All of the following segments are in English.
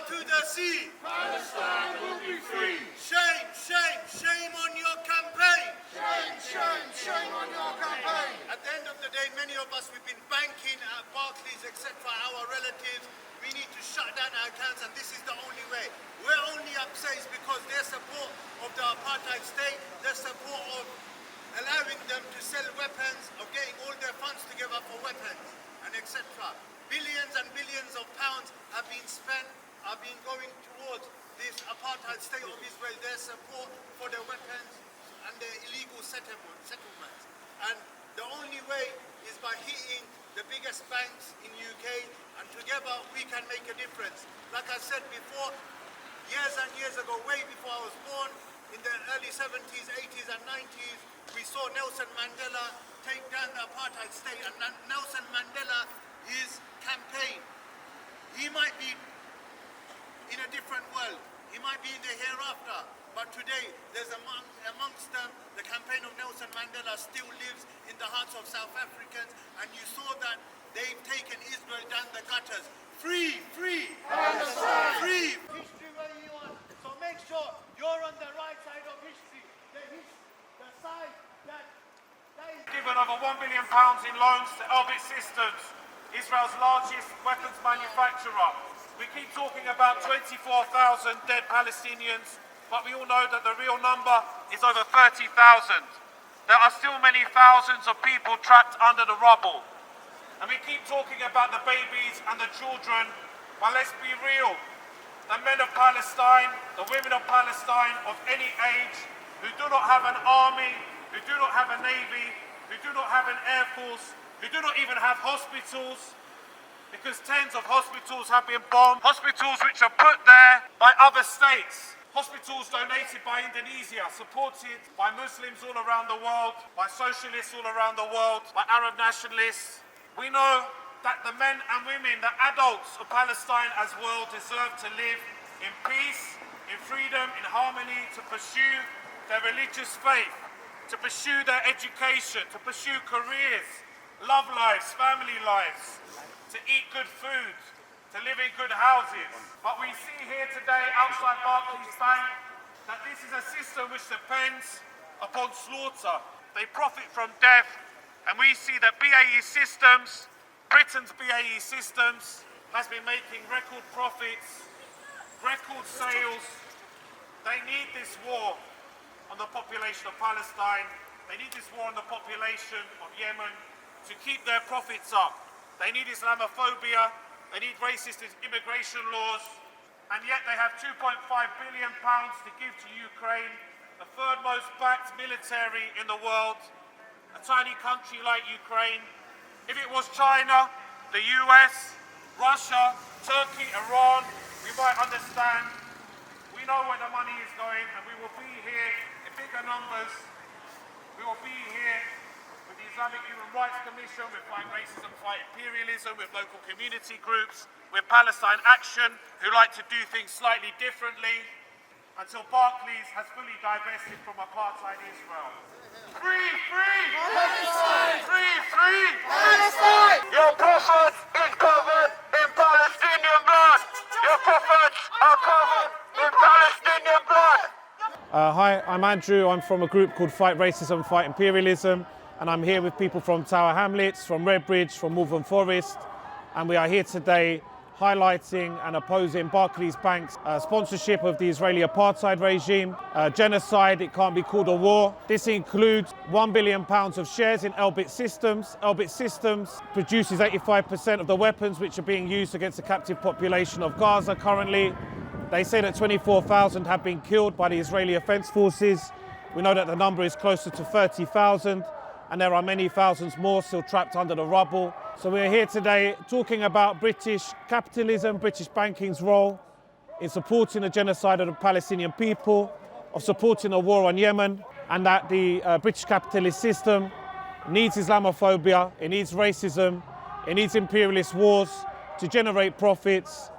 to the sea. Palestine will be free. Shame, shame, shame on your campaign. Shame, shame, shame on your campaign. At the end of the day, many of us, we've been banking at Barclays, except for our relatives. We need to shut down our accounts, and this is the only way. We're only upset is because their support of the apartheid state, their support of allowing them to sell weapons, of getting all their funds together for weapons, and etc. Billions and billions of pounds have been spent, have been going towards this apartheid state of Israel, their support for their weapons and their illegal settlements. And the only way is by hitting the biggest banks in UK, and together we can make a difference. Like I said before, years and years ago, way before I was born, in the early 70s, 80s and 90s, we saw Nelson Mandela take down the apartheid state, and Nelson Mandela, his campaign, he might be in a different world, he might be in the hereafter, but today there's amongst them, the campaign of Nelson Mandela still lives in the hearts of South Africans, and you saw that they've taken Israel down the gutters. Free, free, Palestine. free. History where you are, so make sure you're on the right side of history, the side that is given over £1 billion in loans to Elbit Systems, Israel's largest weapons manufacturer. We keep talking about 24,000 dead Palestinians, but we all know that the real number is over 30,000. There are still many thousands of people trapped under the rubble. And we keep talking about the babies and the children, but let's be real. The men of Palestine, the women of Palestine of any age, who do not have an army, who do not have a navy, who do not have an air force, who do not even have hospitals, because tens of hospitals have been bombed, hospitals which are put there by other states, hospitals donated by Indonesia, supported by Muslims all around the world, by socialists all around the world, by Arab nationalists. We know that the men and women, the adults of Palestine as well, deserve to live in peace, in freedom, in harmony, to pursue their religious faith, to pursue their education, to pursue careers, love lives, family lives, to eat good food, to live in good houses. But we see here today outside Barclays Bank that this is a system which depends upon slaughter. They profit from death, and we see that BAE Systems, Britain's BAE Systems, has been making record profits, record sales. They need this war on the population of Palestine. They need this war on the population of Yemen to keep their profits up. They need Islamophobia, they need racist immigration laws, and yet they have £2.5 billion to give to Ukraine, the third most backed military in the world, a tiny country like Ukraine. If it was China, the US, Russia, Turkey, Iran, we might understand. We know where the money is going, and we will be here in bigger numbers. We will be here with the Islamic Human Rights Commission, with Fight Racism, Fight Imperialism, with local community groups, with Palestine Action, who like to do things slightly differently, until Barclays has fully divested from apartheid Israel. Free, free! Palestine! Free, free! Palestine! Your prophet is covered in Palestinian blood! Your prophets are covered in Palestinian blood! Hi, I'm Andrew. I'm from a group called Fight Racism, Fight Imperialism, and I'm here with people from Tower Hamlets, from Redbridge, from Malvern Forest, and we are here today highlighting and opposing Barclays Bank's sponsorship of the Israeli apartheid regime, genocide. It can't be called a war. This includes £1 billion of shares in Elbit Systems. Elbit Systems produces 85% of the weapons which are being used against the captive population of Gaza currently. They say that 24,000 have been killed by the Israeli Defense Forces. We know that the number is closer to 30,000, and there are many thousands more still trapped under the rubble. So we're here today talking about British capitalism, British banking's role in supporting the genocide of the Palestinian people, of supporting a war on Yemen, and that the British capitalist system needs Islamophobia, it needs racism, it needs imperialist wars to generate profits,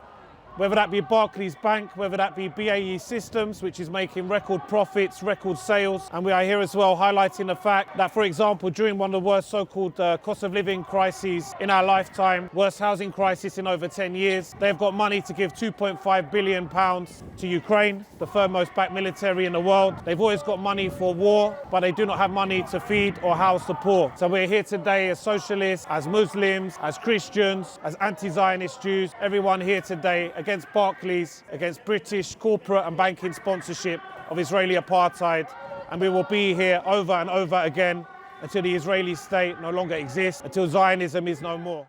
whether that be Barclays Bank, whether that be BAE Systems, which is making record profits, record sales. And we are here as well highlighting the fact that, for example, during one of the worst so-called cost of living crises in our lifetime, worst housing crisis in over 10 years, they've got money to give £2.5 billion to Ukraine, the third most backed military in the world. They've always got money for war, but they do not have money to feed or house the poor. So we're here today as socialists, as Muslims, as Christians, as anti-Zionist Jews, everyone here today against Barclays, against British corporate and banking sponsorship of Israeli apartheid. And we will be here over and over again until the Israeli state no longer exists, until Zionism is no more.